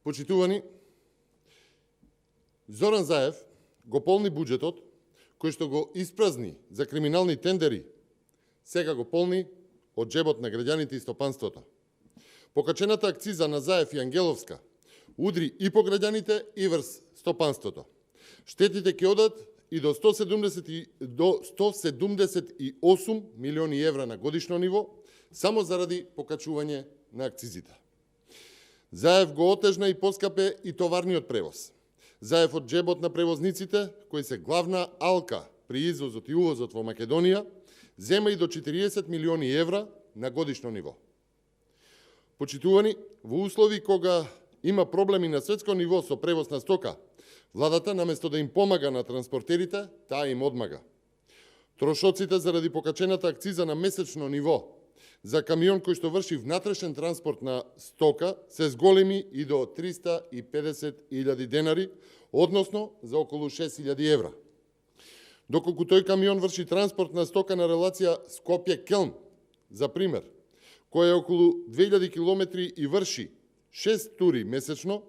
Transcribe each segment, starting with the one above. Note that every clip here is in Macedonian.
Почитувани, Зоран Заев го полни буџетот, кој што го испразни за криминални тендери, сега го полни од джебот на граѓаните и стопанството. Покачената акциза на Заев и Ангеловска удри и по граѓаните и врз стопанството. Штетите ќе одат и до 178 милиони евра на годишно ниво, само заради покачување на акцизите. Заев го отежна и поскапе и товарниот превоз. Заев од джебот на превозниците, кои се главна алка при извозот и увозот во Македонија, зема и до 40 милиони евра на годишно ниво. Почитувани, во услови кога има проблеми на светско ниво со превоз на стока, владата наместо да им помага на транспортерите, таа им одмага. Трошоците заради покачената акциза на месечно ниво за камион кој што врши внатрешен транспорт на стока се зголеми и до 350.000 денари, односно за околу 6.000 евра. Доколку тој камион врши транспорт на стока на релација Скопје-Келн, за пример, која е околу 2000 километри и врши 6 тури месечно,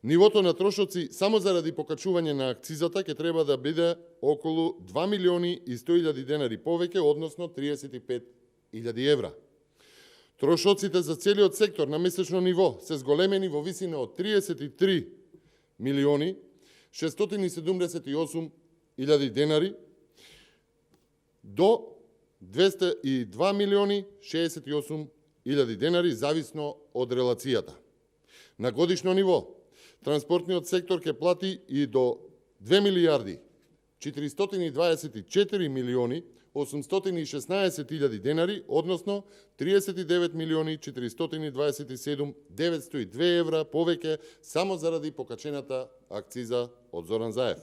нивото на трошоци само заради покачување на акцизата ќе треба да биде околу 2.100.000 денари повеќе, односно 35.000 евра. Трошоците за целиот сектор на месечно ниво се зголемени во висина од 33.678.000 денари до 202.068.000 денари, зависно од релацијата. На годишно ниво, транспортниот сектор ќе плати и до 2 милијарди 424 милиони 816.000 денари, односно 39 милиони 427.902 евра повеќе само заради покачената акциза од Зоран Заев.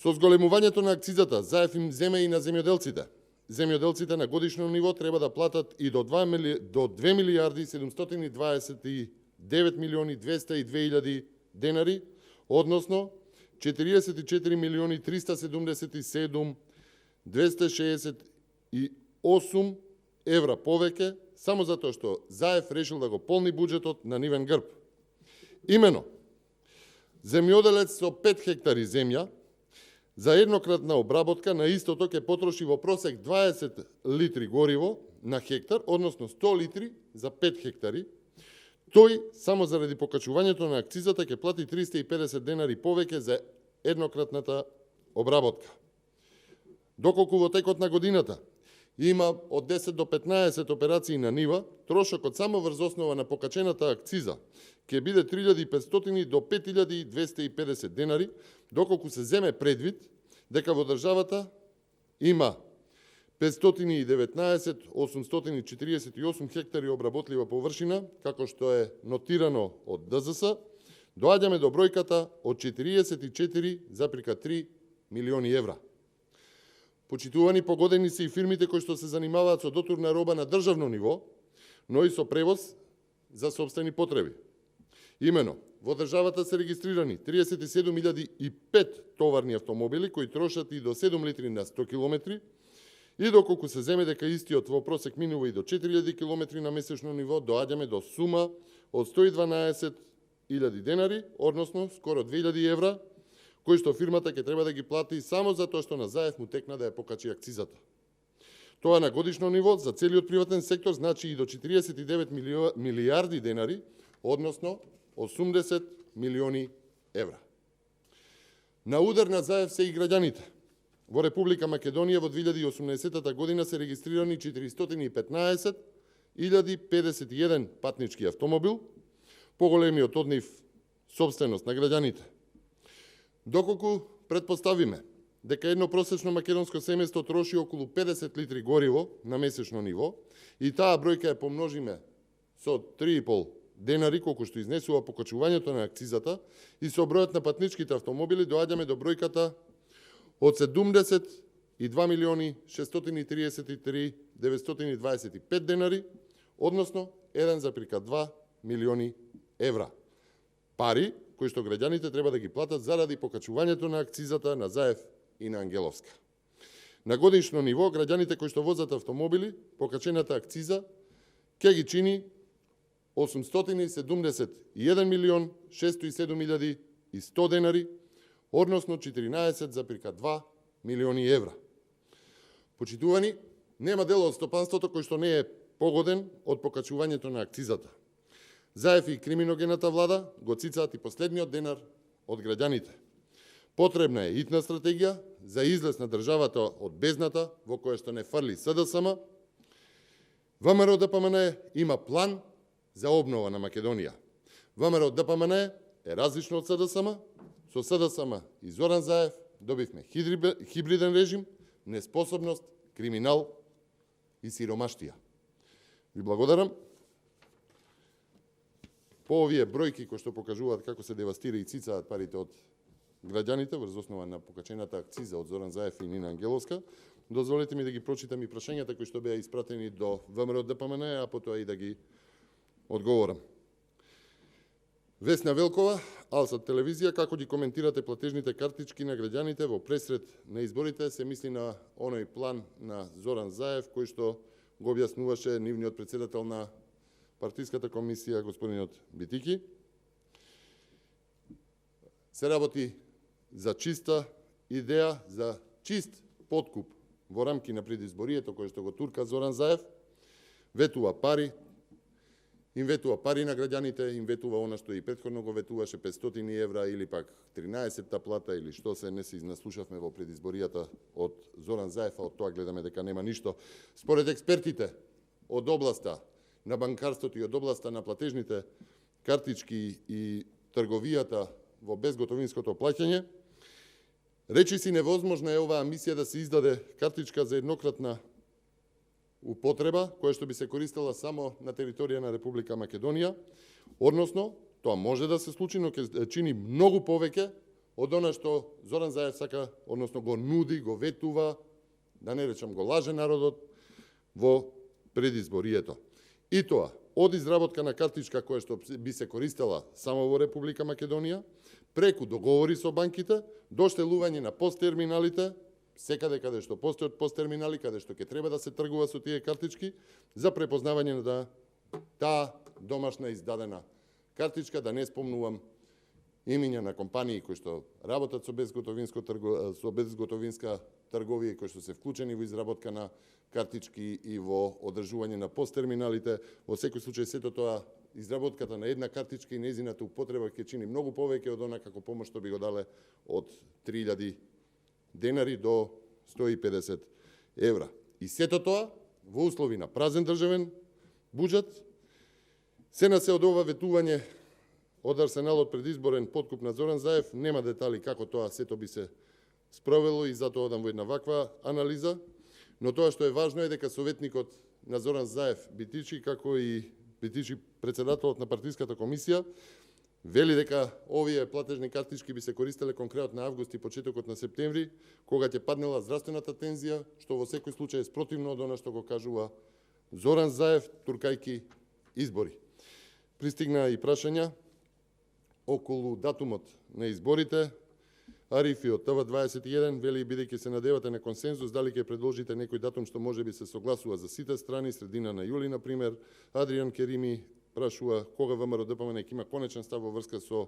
Со зголемувањето на акцизата, Заев им зема и на земјоделците. Земјоделците на годишно ниво треба да платат и до 2 милијарди 729 милиони 202.000 денари, односно 44 милиони 377.268 евра повеќе, само затоа што Заев решил да го полни буџетот на нивен грб. Имено, земјоделец со 5 хектари земја за еднократна обработка на истото ќе потроши во просек 20 литри гориво на хектар, односно 100 литри за 5 хектари. Тој, само заради покачувањето на акцизата, ќе плати 350 денари повеќе за еднократната обработка. Доколку во текот на годината има од 10 до 15 операции на нива, трошокот само врз основа на покачената акциза ќе биде 3.500 до 5.250 денари, доколку се земе предвид дека во државата има 519.848 хектари обработлива површина, како што е нотирано од ДЗС, доаѓаме до бројката од 44,3 милиони евра. Почитувани, погодени се и фирмите кои што се занимаваат со дотурна роба на државно ниво, но и со превоз за сопствени потреби. Имено, во државата се регистрирани 37.005 товарни автомобили кои трошат и до 7 литри на 100 километри, и доколку се земе дека истиот во просек минува и до 4000 километри на месечно ниво, доаѓаме до сума од 112.000 денари, односно скоро 2000 евра, кои што фирмата ќе треба да ги плати само затоа што на Заев му текна да ја покачи акцизата. Тоа на годишно ниво за целиот приватен сектор значи и до 49 милијарди денари, односно 80 милиони евра. На удар на Заев се и граѓаните. Во Република Македонија во 2018 година се регистрирани 415.051 патнички автомобил, поголемиот од нив собственост на граѓаните. Доколку предпоставиме дека едно просечно македонско семејство троши околу 50 литри гориво на месечно ниво и таа бројка ја помножиме со 3,5 денари, колку што изнесува покачувањето на акцизата, и со бројот на патничките автомобили, доаѓаме до бројката од 72.633.925 денари, односно 1,2 милиони евра. Пари кои што граѓаните треба да ги платат заради покачувањето на акцизата на Заев и на Ангеловска. На годишно ниво, граѓаните кои што возат автомобили, покачената акциза ќе ги чини 871.607.100 денари, односно 14,2 милиони евра. Почитувани, нема дел од стопанството кој што не е погоден од покачувањето на акцизата. Заев и криминогената влада го цицаат и последниот денар од граѓаните. Потребна е итна стратегија за излез на државата од бездната во која што не фрли СДСМ. ВМРО ДПМН има план за обнова на Македонија. ВМРО ДПМН е различно од СДСМ. Со СДСМ и Зоран Заев добивме хибриден режим, неспособност, криминал и сиромаштија. Ви благодарам. По овие бројки кои што покажуваат како се девастира и цицаат парите од граѓаните врз основа на покачената акциза од Зоран Заев и Нина Ангеловска, дозволете ми да ги прочитам и прашањата кои што беа испратени до ВМРО ДПМН, а потоа и да ги одговорам. Весна Велкова, Алсат телевизија, како ги коментирате платежните картички на граѓаните во пресред на изборите? Се мисли на оној план на Зоран Заев кој што го објаснуваше нивниот председател на партиската комисија господинот Битики. Се работи за чиста идеја, за чист подкуп во рамки на предизборието кој што го турка Зоран Заев, ветува пари, им ветува пари на граѓаните, им ветува она што и претходно го ветуваше 500 евра или пак 13-та плата или што се не се изнаслушавме во предизборијата од Зоран Заев, а од тоа гледаме дека нема ништо. Според експертите од областа на банкарството и од областа на платежните картички и трговијата во безготовинското плаќање, речиси невозможна е оваа мисија да се издаде картичка за еднократна употреба, која што би се користела само на територија на Република Македонија, односно, тоа може да се случи, но ќе чини многу повеќе од она што Зоран Заев сака, односно го нуди, го ветува, да не речам го лаже народот, во предизборието. И тоа, од изработка на картичка која што би се користела само во Република Македонија, преку договори со банките, до штелување на посттерминалите, секаде каде што постојат посттерминали, каде што ќе треба да се тргува со тие картички, за препознавање на таа домашна издадена картичка, да не спомнувам имиња на компании кои што работат со безготовинска трговија, кои што се вклучени во изработка на картички и во одржување на посттерминалите. Во секој случај сето тоа, изработката на една картичка и нејзината употреба ќе чини многу повеќе од она како помош што би го дале од 3000 денари до 150 евра. И сето тоа во услови на празен државен буџет, се на се од ова ветување од арсеналот предизборен подкуп на Зоран Заев, нема детали како тоа сето би се спровело и затоа одам во една ваква анализа, но тоа што е важно е дека советникот на Зоран Заев Битичи, како и Битичи председателот на партиската комисија, вели дека овие платежни картички би се користеле кон крајот на август и почетокот на септември, кога ќе паднела здравствената тензија, што во секој случај е спротивно од она што го кажува Зоран Заев, туркајки избори. Пристигна и прашања околу датумот на изборите. Арифи од ТВ21 вели, бидејќи се надевате на консензус, дали ќе предложите некој датум што може би се согласува за сите страни, средина на јули, например. Адриан Керими прашува кога ВМРО ДПМН ќе има конечен став во врска со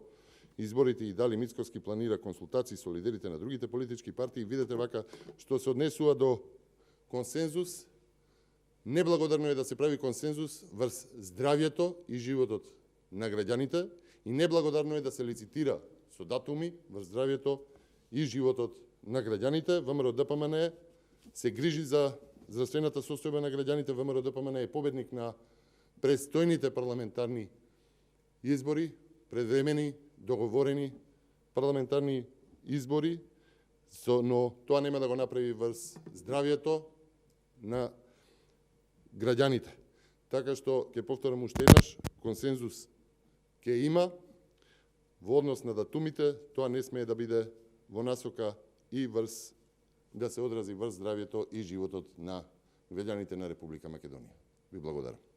изборите и дали Мицкоски планира консултации со лидерите на другите политички партии. Видете вака, што се однесува до консензус, неблагодарно е да се прави консензус врз здравјето и животот на граѓаните и неблагодарно е да се лицитира со датуми врз здравјето и животот на граѓаните. ВМРО ДПМН се грижи за здравствената состојба на граѓаните. ВМРО ДПМН е победник на престојните парламентарни избори, предвремени, договорени парламентарни избори, но тоа нема да го направи врз здравјето на граѓаните. Така што, ќе повторам уште еднаш, консензус ќе има во однос на датумите, тоа не смее да биде во насока и врз да се одрази врз здравјето и животот на граѓаните на Република Македонија. Ви благодарам.